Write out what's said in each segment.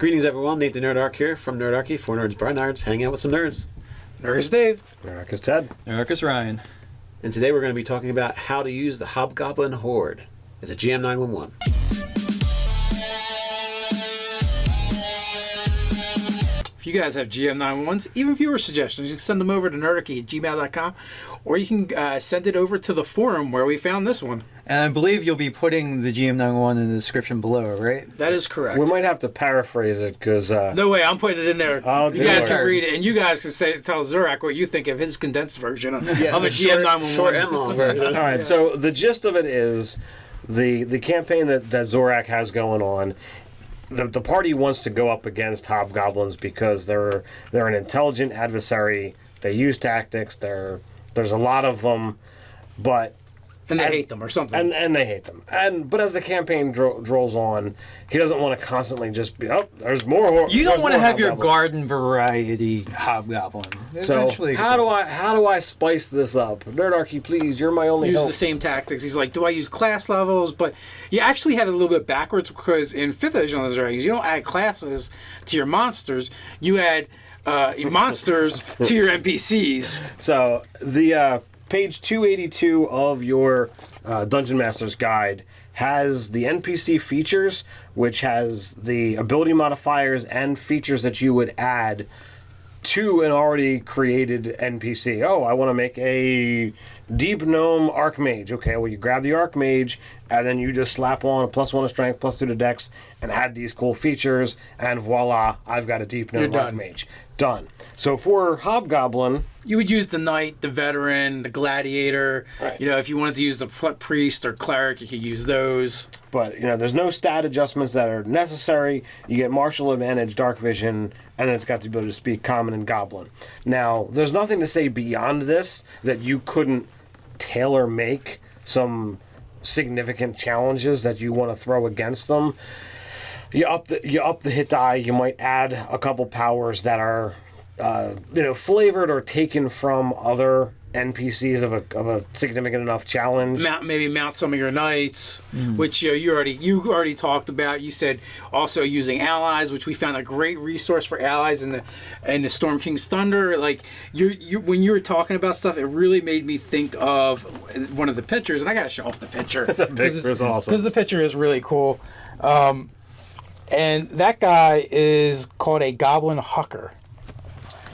Greetings, everyone. Nate the Nerdarchy here from Nerdarchy, for nerds by nerds, hanging out with some nerds. Nerdarchy's Dave. Nerdarchy's Ted. Nerdarchy's Ryan. And today we're going to be talking about how to use the Hobgoblin Horde as a GM 911. If you guys have GM 911s, even viewer suggestions, you can send them over to nerdarchy@gmail.com, or you can send it over to the forum where we found this one. And I believe you'll be putting the GM91 in the description below, right? That is correct. We might have to paraphrase it because... no way, I'm putting it in there. Oh, you guys can read it, and you guys can tell Zorak what you think of his condensed version of a GM 911. Short and long version. All right, so the gist of it is the campaign that Zorak has going on. The party wants to go up against hobgoblins because they're an intelligent adversary. They use tactics. There's a lot of them, but and they hate them or something. And they hate them. But as the campaign rolls on, he doesn't want to constantly just be there's more. You don't want to have your garden variety hobgoblin. So how do I spice this up? Nerdarchy, please, you're my only use hope. the same tactics. He's like, do I use class levels? But you actually have it a little bit backwards because in 5th edition of the dragons, you don't add classes to your monsters. You add monsters to your NPCs. So the page 282 of your Dungeon Master's Guide has the NPC features, which has the ability modifiers and features that you would add to an already created NPC. Oh, I want to make a Deep Gnome Archmage. Okay, well, you grab the Archmage, and then you just slap on a +1 to Strength, +2 to Dex, and add these cool features, and voila, I've got a Deep Gnome Archmage. Done. So for Hobgoblin... You would use the Knight, the Veteran, the Gladiator. Right. You know, if you wanted to use the Priest or Cleric, you could use those. But, there's no stat adjustments that are necessary. You get Martial Advantage, Dark Vision, and then it's got the ability to speak Common and Goblin. Now, there's nothing to say beyond this that you couldn't tailor-make some significant challenges that you want to throw against them. You up the hit die. You might add a couple powers that are, flavored or taken from other NPCs of a significant enough challenge. Maybe mount some of your knights, which you already talked about. You said also using allies, which we found a great resource for allies in the Storm King's Thunder. Like when you were talking about stuff, it really made me think of one of the pictures, and I got to show off the picture. The picture is awesome because the picture is really cool. And that guy is called a Goblin Hawker.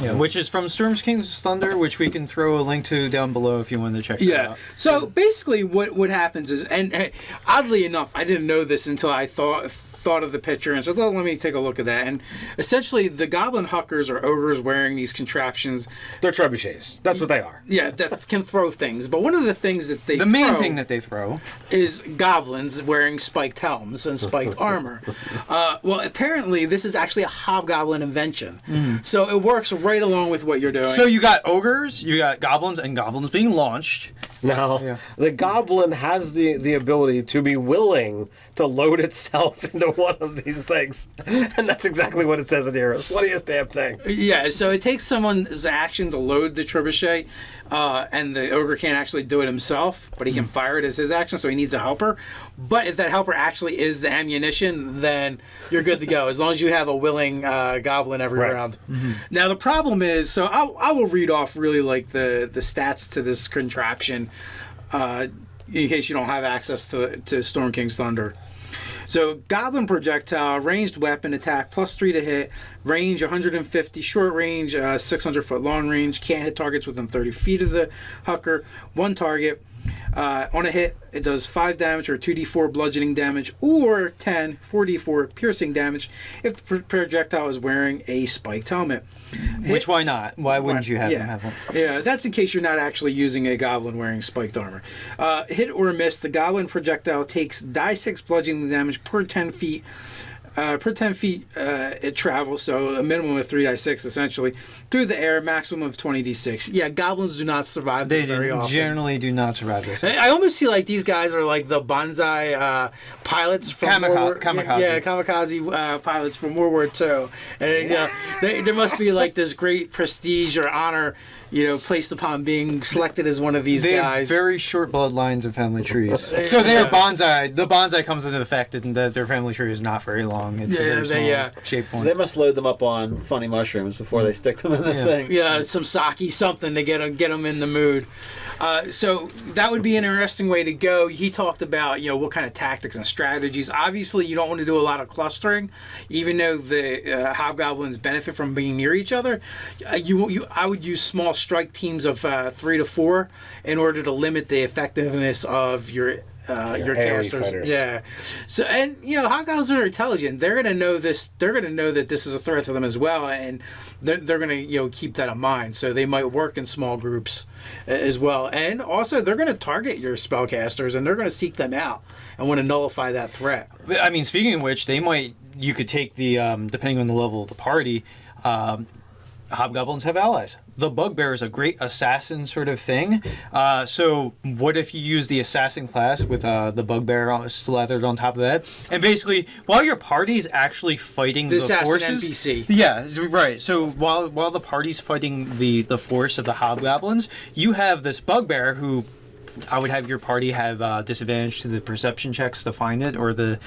Yeah, which is from Storm King's Thunder, which we can throw a link to down below if you want to check it out. So basically what happens is, and oddly enough, I didn't know this until I thought of the picture and said, well, let me take a look at that. And essentially the Goblin Huckers are ogres wearing these contraptions. They're trebuchets. That's what they are. Yeah, that can throw things. But one of the things that the main thing that they throw is goblins wearing spiked helms and spiked armor. Well, apparently this is actually a hobgoblin invention. So it works right along with what you're doing. So you got ogres, you got goblins, and goblins being launched. Now, the goblin has the ability to be willing to load itself into one of these things. And that's exactly what it says in here. It's the funniest damn thing. Yeah, so it takes someone's action to load the trebuchet, and the ogre can't actually do it himself, but he can fire it as his action, so he needs a helper. But if that helper actually is the ammunition, then you're good to go, as long as you have a willing goblin every round. Now, the problem is, so I will read off really like the stats to this contraption, in case you don't have access to Storm King's Thunder. So, Goblin Projectile, ranged weapon, attack, +3 to hit, range 150, short range, 600 foot long range, can't hit targets within 30 feet of the Hucker, one target. On a hit, it does 5 damage or 2d4 bludgeoning damage, or 4d4 piercing damage if the projectile is wearing a spiked helmet. Which, why not? Why wouldn't you have them have one? Yeah, that's in case you're not actually using a goblin wearing spiked armor. Hit or miss, the goblin projectile takes die 6 bludgeoning damage per 10 feet. It travels, so a minimum of 3d6 essentially, through the air, maximum of 20d6. Yeah, goblins do not survive this very often. They generally do not survive this. I almost see like these guys are like the bonsai pilots from kamikaze pilots from World War II. And there must be like this great prestige or honor, placed upon being selected as one of these guys. They have very short bloodlines and family trees. So they are bonsai. The bonsai comes into effect and that their family tree is not very long. long. It's a Yeah, very small shaped one. They must load them up on funny mushrooms before they stick them in this thing. Yeah, some sake, something to get them in the mood. So that would be an interesting way to go. He talked about, what kind of tactics and strategies. Obviously, you don't want to do a lot of clustering, even though the hobgoblins benefit from being near each other. I would use small strike teams of 3 to 4 in order to limit the effectiveness of your casters. fighters. Yeah. So, and hobgoblins are intelligent. They're going to know this. They're going to know that this is a threat to them as well, and they're going to keep that in mind. So they might work in small groups as well, and also they're going to target your spellcasters and they're going to seek them out and want to nullify that threat. I mean, speaking of which, you could take the depending on the level of the party. Hobgoblins have allies. The bugbear is a great assassin sort of thing. So what if you use the assassin class with the bugbear slathered on top of that? And basically, while your party's actually fighting the assassin forces, NPC. Yeah, right. So while the party's fighting the force of the hobgoblins, you have this bugbear who. I would have your party have disadvantage to the perception checks to find it, or the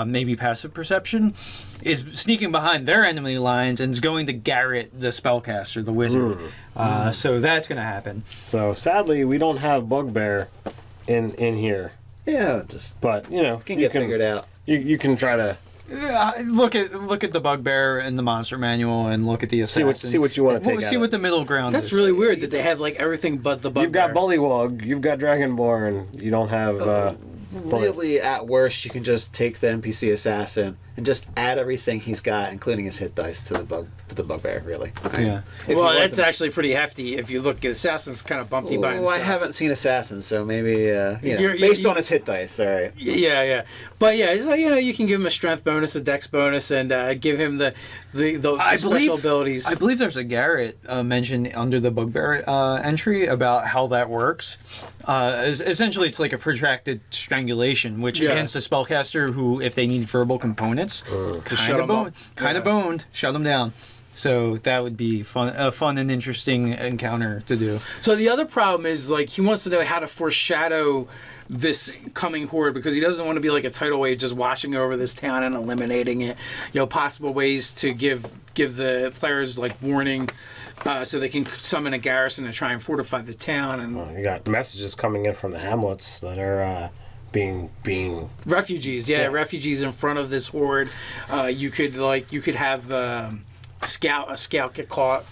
maybe passive perception, is sneaking behind their enemy lines and is going to garrot the spellcaster, the wizard. So that's going to happen. So sadly, we don't have bugbear in here, Yeah, but can get figured out. You can try to Look at the bugbear in the monster manual and look at the assassin. see what you want to take. See out what of the middle ground That's is. really weird that they have like everything but the bugbear. You've got Bullywug, you've got Dragonborn, you don't have. Really, at worst, you can just take the NPC assassin and just add everything he's got, including his hit dice, to the bugbear. Really. Yeah. If you Well, want that's them- actually pretty hefty. If you look at Assassin's kind of bumpy by Well, himself. I haven't seen Assassin, so maybe You're- based you- on his hit dice. All right. Yeah. But yeah, so, you can give him a strength bonus, a dex bonus, and give him the special abilities. I believe there's a Garrett mentioned under the bugbear entry about how that works. Essentially, it's like a protracted strangulation, which against a spellcaster who, if they need verbal components, shut 'em up. boned, shut them down. So that would be a fun and interesting encounter to do. So the other problem is he wants to know how to foreshadow this coming horde, because he doesn't want to be like a tidal wave just washing over this town and eliminating it. Possible ways to give the players warning, so they can summon a garrison to try and fortify the town. And You got messages coming in from the hamlets that are being refugees, refugees in front of this horde. You could have a scout get caught,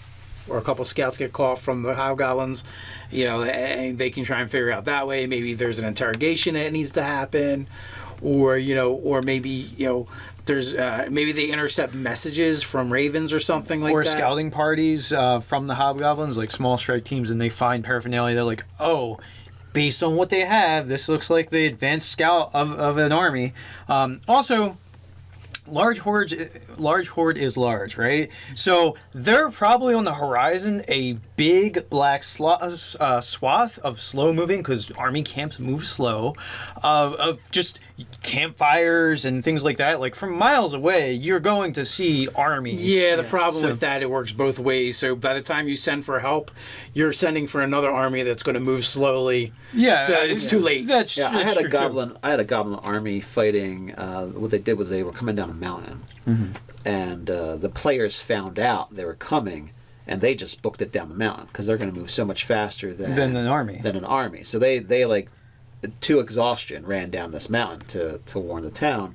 or a couple scouts get caught from the hobgoblins. And they can try and figure out that way. Maybe there's an interrogation that needs to happen, or maybe there's maybe they intercept messages from ravens or something like Or that. scouting parties from the hobgoblins, like small strike teams, and they find paraphernalia. They're like, oh, based on what they have, this looks like the advanced scout of an army. Also, large horde is large, right? So they're probably on the horizon a big black swath of slow moving, because army camps move slow, of just campfires and things like that. Like from miles away, you're going to see army. Yeah, the problem with that, it works both ways. So by the time you send for help, you're sending for another army that's going to move slowly. Yeah, So it's too late. That's I had true, a goblin. I had a goblin army fighting. What they did was they were coming down a mountain, and the players found out they were coming, and they just booked it down the mountain because they're going to move so much faster than an army. So they to exhaustion ran down this mountain to warn the town,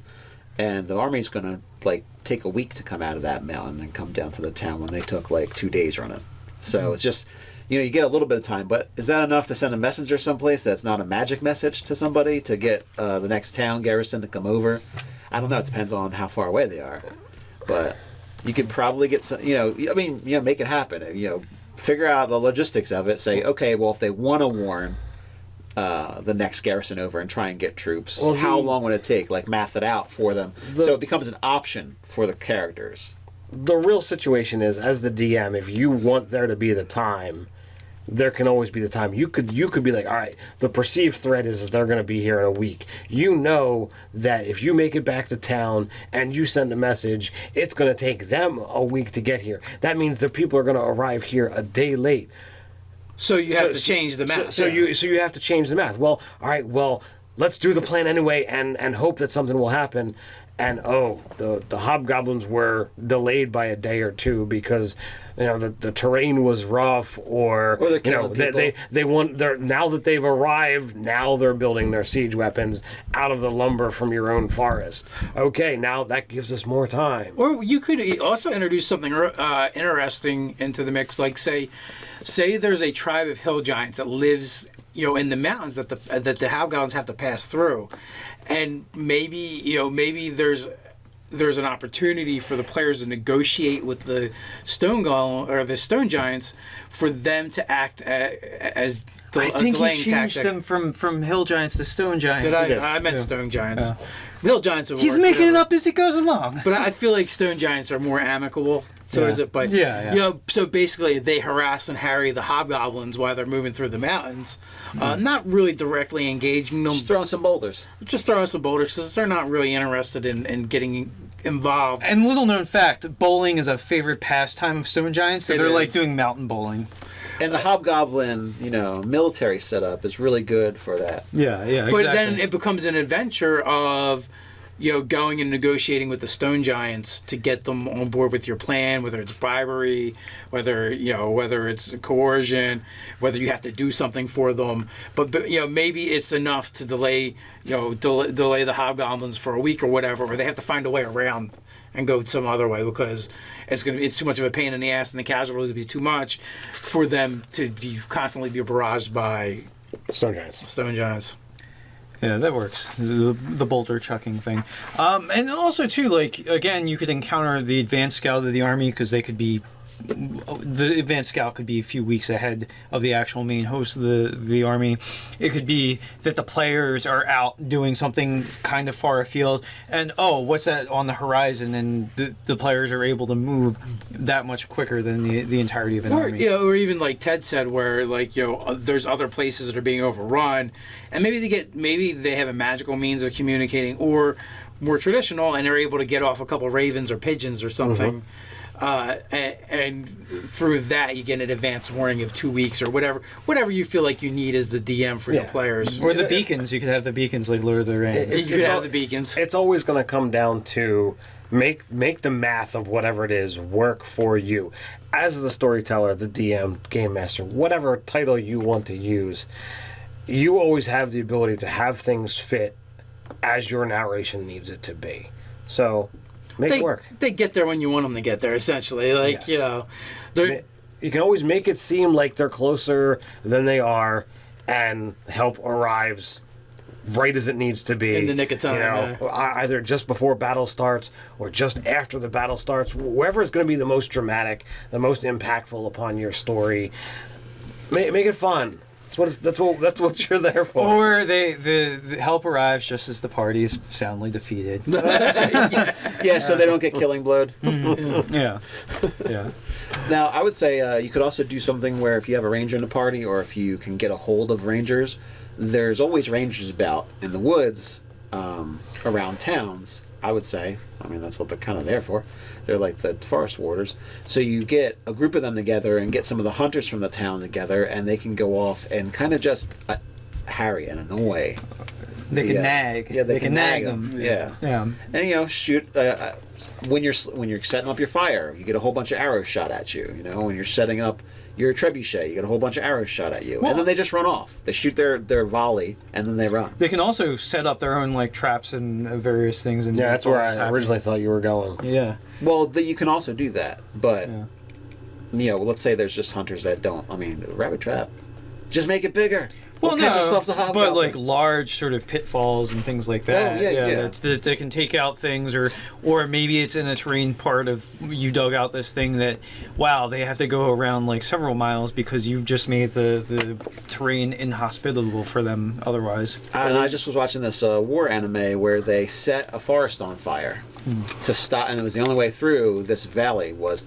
and the army's going to take a week to come out of that mountain and come down to the town when they took 2 days running. So it's just. You get a little bit of time, but is that enough to send a messenger someplace that's not a magic message to somebody to get the next town garrison to come over? I don't know. It depends on how far away they are. But you could probably get some, make it happen. Figure out the logistics of it. Say, okay, well, if they want to warn the next garrison over and try and get troops, how long would it take? Math it out for them. So it becomes an option for the characters. The real situation is, as the DM, if you want there to be the time, there can always be the time. You could be like, all right, the perceived threat is they're going to be here in a week. You know that if you make it back to town and you send a message, it's going to take them a week to get here. That means the people are going to arrive here a day late. So you have to change the math. So you have to change the math. Well, all right, well, let's do the plan anyway and hope that something will happen. and the hobgoblins were delayed by a day or two because the terrain was rough, or they're killing people. they want now that they've arrived, now they're building their siege weapons out of the lumber from your own forest. Okay, now that gives us more time. Or you could also introduce something interesting into the mix, like say there's a tribe of hill giants that lives in the mountains that the hobgoblins have to pass through, and maybe there's an opportunity for the players to negotiate with the stone golem or the stone giants for them to act as I think he delaying changed tactic. them from hill giants to stone giants. Did I? did. I meant stone giants. Hill giants. Would He's work, making it whatever. up as he goes along. But I feel like stone giants are more amicable. So Yeah. is it? But Yeah. so basically they harass and harry the hobgoblins while they're moving through the mountains, not really directly engaging them, Just throwing some boulders. just throwing some boulders because they're not really interested in getting involved. And little known fact, bowling is a favorite pastime of stone giants. So It they're like is. doing mountain bowling. And the hobgoblin, military setup is really good for that. Yeah, But then it becomes an adventure of, going and negotiating with the stone giants to get them on board with your plan, whether it's bribery, whether it's coercion, whether you have to do something for them. But maybe it's enough to delay the hobgoblins for a week or whatever, or they have to find a way around and go some other way because it's too much of a pain in the ass and the casualties will be too much for them to constantly be barraged by Stone giants. stone giants. Yeah, that works. The boulder chucking thing. And also, too, again, you could encounter the advanced scout of the army because they could be... The advanced scout could be a few weeks ahead of the actual main host of the army. It could be that the players are out doing something kind of far afield, and what's that on the horizon? And the players are able to move that much quicker than the entirety of an army. Or even like Ted said, where there's other places that are being overrun, and maybe they have a magical means of communicating, or more traditional, and they're able to get off a couple ravens or pigeons or something. And through that you get an advance warning of 2 weeks or whatever you feel like you need as the DM for your players. Or the beacons. You could have the beacons like Lord of the Rings. You could have the beacons. It's always going to come down to make the math of whatever it is work for you. As the storyteller, the DM, game master, whatever title you want to use, you always have the ability to have things fit as your narration needs it to be. So make it work. They get there when you want them to get there, essentially. Yes. They're You can always make it seem like they're closer than they are, and help arrives right as it needs to be. In the nick of time, Either just before battle starts or just after the battle starts. Wherever is going to be the most dramatic, the most impactful upon your story. Make it fun. That's what you're there for. Or the help arrives just as the party is soundly defeated. Yeah, so they don't get killing blowed. Yeah. Now, I would say you could also do something where if you have a ranger in the party, or if you can get a hold of rangers, there's always rangers about in the woods around towns, I would say. I mean, that's what they're kind of there for. They're like the forest warders. So you get a group of them together and get some of the hunters from the town together, and they can go off and kind of just harry and annoy. They can nag. Yeah, they can nag them. Yeah. And shoot when you're setting up your fire, you get a whole bunch of arrows shot at you. When you're setting up your trebuchet, you get a whole bunch of arrows shot at you, and then they just run off. They shoot their volley, and then they run. They can also set up their own traps and various things. And That's where I originally thought you were going. Yeah. Well, you can also do that, but let's say there's just hunters that don't. I mean, rabbit trap, just make it bigger. We'll catch ourselves a hobgoblin. But large sort of pitfalls and things like that. That they can take out things, or maybe it's in a terrain part of you dug out this thing that they have to go around several miles because you've just made the terrain inhospitable for them otherwise. And I just was watching this war anime where they set a forest on fire to stop, and it was the only way through this valley was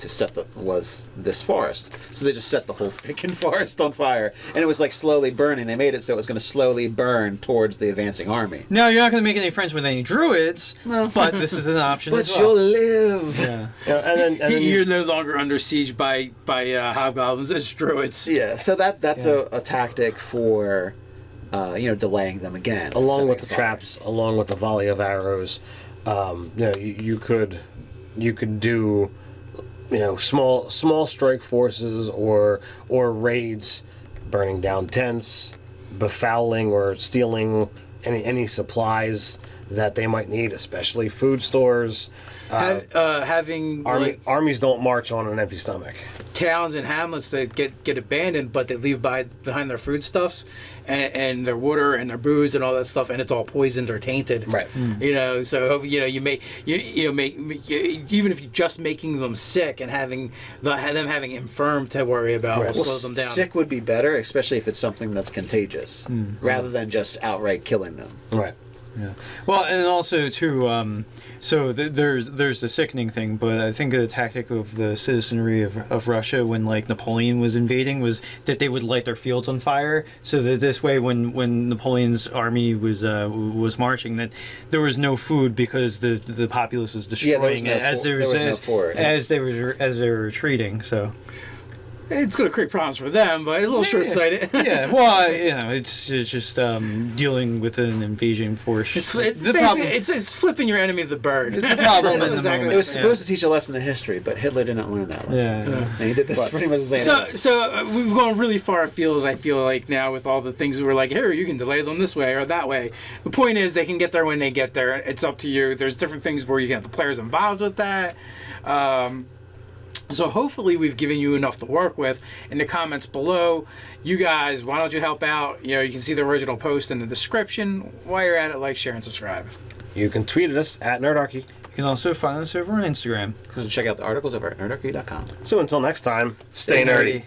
this forest. So they just set the whole freaking forest on fire, and it was slowly burning. They made it so it was going to slowly burn towards the advancing army. Now you're not going to make any friends with any druids, but this is an option. But as well. you'll live. Yeah. And then you're no longer under siege by hobgoblins as druids. Yeah, so that's a tactic for delaying them again. along with setting the fire. traps, along with the volley of arrows, You could do small strike forces or raids, burning down tents, befouling or stealing any supplies that they might need, especially food stores. Having Armies don't march on an empty stomach. towns and hamlets that get abandoned, but they leave behind their foodstuffs and their water and their booze and all that stuff, and it's all poisoned or tainted. Right. So you make even if you're just making them sick and having them having infirm to worry about will slow them down. Sick would be better, especially if it's something that's contagious, rather than just outright killing them. Right. Yeah. Well, and also too, there's the sickening thing, but I think the tactic of the citizenry of Russia when like Napoleon was invading was that they would light their fields on fire, so that this way when Napoleon's army was marching, that there was no food because the populace was destroying it as they were retreating. So. It's going to create problems for them, but a little short-sighted. Yeah, well, it's just dealing with an invasion force. It's flipping your enemy the bird. It's a problem. It was supposed to teach a lesson of history, but Hitler didn't learn that lesson. Yeah. And he did this pretty much the same. So we've gone really far afield, I feel like, now with all the things we were like, here, you can delay them this way or that way. The point is they can get there when they get there. It's up to you. There's different things where you can have the players involved with that. So hopefully we've given you enough to work with. In the comments below, you guys, why don't you help out? You can see the original post in the description. While you're at it, like, share, and subscribe. You can tweet at us at Nerdarchy. You can also find us over on Instagram. Check out the articles over at nerdarchy.com. So until next time, stay nerdy.